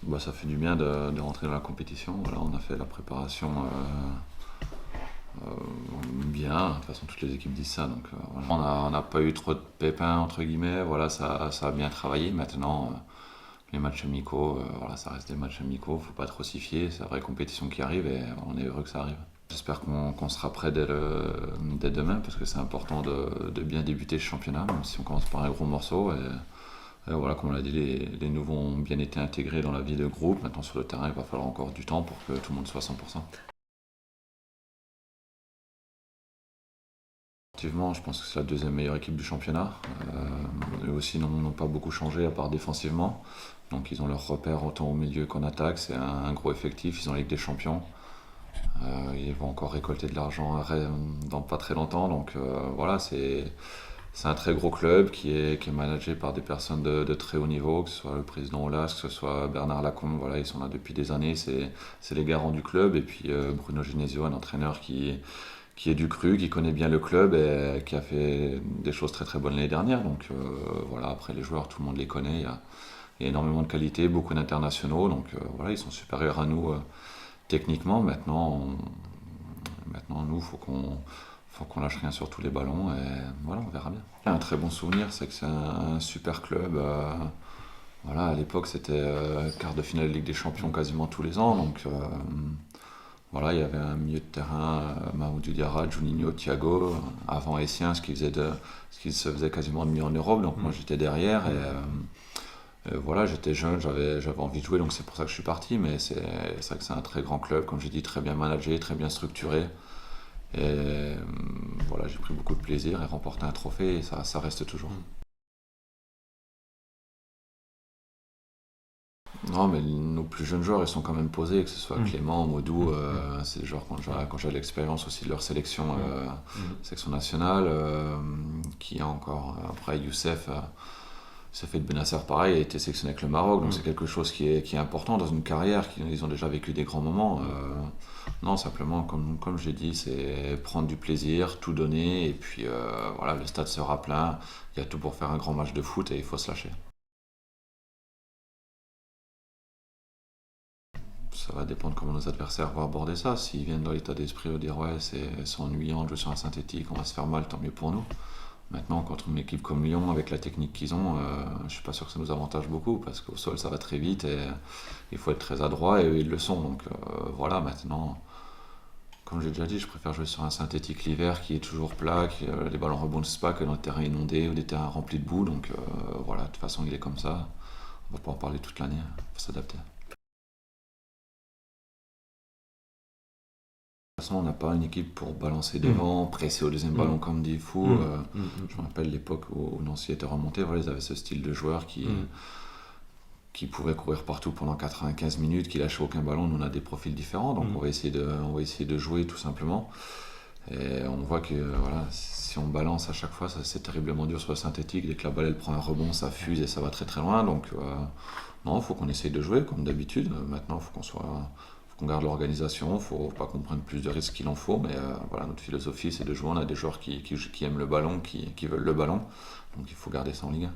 Bah, ça fait du bien de rentrer dans la compétition. Voilà, on a fait la préparation bien. De toute façon, toutes les équipes disent ça. Donc, voilà. On n'a pas eu trop de pépins, entre guillemets. Voilà, ça a bien travaillé. Maintenant, les matchs amicaux, voilà, ça reste des matchs amicaux. Faut pas trop s'y fier. C'est la vraie compétition qui arrive et on est heureux que ça arrive. J'espère qu'on sera prêt dès demain parce que c'est important de bien débuter ce championnat, même si on commence par un gros morceau. Et voilà, comme on l'a dit, les nouveaux ont bien été intégrés dans la vie de groupe. Maintenant, sur le terrain, il va falloir encore du temps pour que tout le monde soit à 100%. Effectivement, je pense que c'est la deuxième meilleure équipe du championnat. Eux aussi n'ont pas beaucoup changé à part défensivement. Donc ils ont leurs repères autant au milieu qu'en attaque. C'est un gros effectif. Ils ont la Ligue des Champions. Ils vont encore récolter de l'argent dans pas très longtemps. Donc voilà, c'est un très gros club qui est managé par des personnes de très haut niveau, que ce soit le président Aulas, que ce soit Bernard Lacombe. Voilà, ils sont là depuis des années. C'est les garants du club. Et puis Bruno Genesio, un entraîneur qui est du cru, qui connaît bien le club et qui a fait des choses très très bonnes l'année dernière. Donc voilà, après les joueurs, tout le monde les connaît. Il y a énormément de qualité, beaucoup d'internationaux. Donc voilà, ils sont supérieurs à nous techniquement. Maintenant nous, faut qu'on lâche rien sur tous les ballons et voilà, on verra bien. Un très bon souvenir, c'est que c'est un super club. Voilà, à l'époque, c'était quart de finale de Ligue des Champions quasiment tous les ans. Donc voilà, il y avait un milieu de terrain, Mamoudou Diarra, Juninho, Thiago, avant Essien, ce qui se faisait quasiment de mieux en Europe. Donc moi j'étais derrière et voilà, j'étais jeune, j'avais envie de jouer, donc c'est pour ça que je suis parti. Mais c'est vrai que c'est un très grand club, comme j'ai dit, très bien managé, très bien structuré. Et voilà, j'ai pris beaucoup de plaisir et remporté un trophée, et ça reste toujours. Non, mais nos plus jeunes joueurs, ils sont quand même posés, que ce soit Clément, Modou, c'est des joueurs quand j'ai l'expérience aussi de leur sélection, sélection nationale, qui a encore, après Youssef, ça fait de Benasser pareil, a été sélectionné avec le Maroc, donc c'est quelque chose qui est important dans une carrière, ils ont déjà vécu des grands moments. Non, simplement, comme j'ai dit, c'est prendre du plaisir, tout donner, et puis voilà, le stade sera plein, il y a tout pour faire un grand match de foot et il faut se lâcher. Ça va dépendre comment nos adversaires vont aborder ça. S'ils viennent dans l'état d'esprit de dire ouais, c'est ennuyant de jouer sur un synthétique, on va se faire mal, tant mieux pour nous. Maintenant, contre une équipe comme Lyon, avec la technique qu'ils ont, je suis pas sûr que ça nous avantage beaucoup parce qu'au sol ça va très vite et il faut être très adroit et eux, ils le sont. Donc voilà, maintenant, comme j'ai déjà dit, je préfère jouer sur un synthétique l'hiver qui est toujours plat, les ballons rebondissent pas que dans des terrains inondés ou des terrains remplis de boue. Donc voilà, de toute façon, il est comme ça. On va pas en parler toute l'année, il faut s'adapter. De toute façon, on n'a pas une équipe pour balancer devant, presser au deuxième ballon comme dit fou. Je me rappelle l'époque où Nancy était remonté, voilà, ils avaient ce style de joueur qui pouvait courir partout pendant 95 minutes, qui lâchait aucun ballon. Nous, on a des profils différents, donc on va essayer de jouer tout simplement. Et on voit que voilà, si on balance à chaque fois, c'est terriblement dur sur le synthétique. Dès que la balle elle prend un rebond, ça fuse et ça va très très loin. Donc non, il faut qu'on essaye de jouer comme d'habitude. Maintenant, faut qu'on garde l'organisation. Il ne faut pas qu'on prenne plus de risques qu'il en faut. Mais voilà, notre philosophie, c'est de jouer. On a des joueurs qui aiment le ballon, qui veulent le ballon. Donc il faut garder ça en Ligue 1.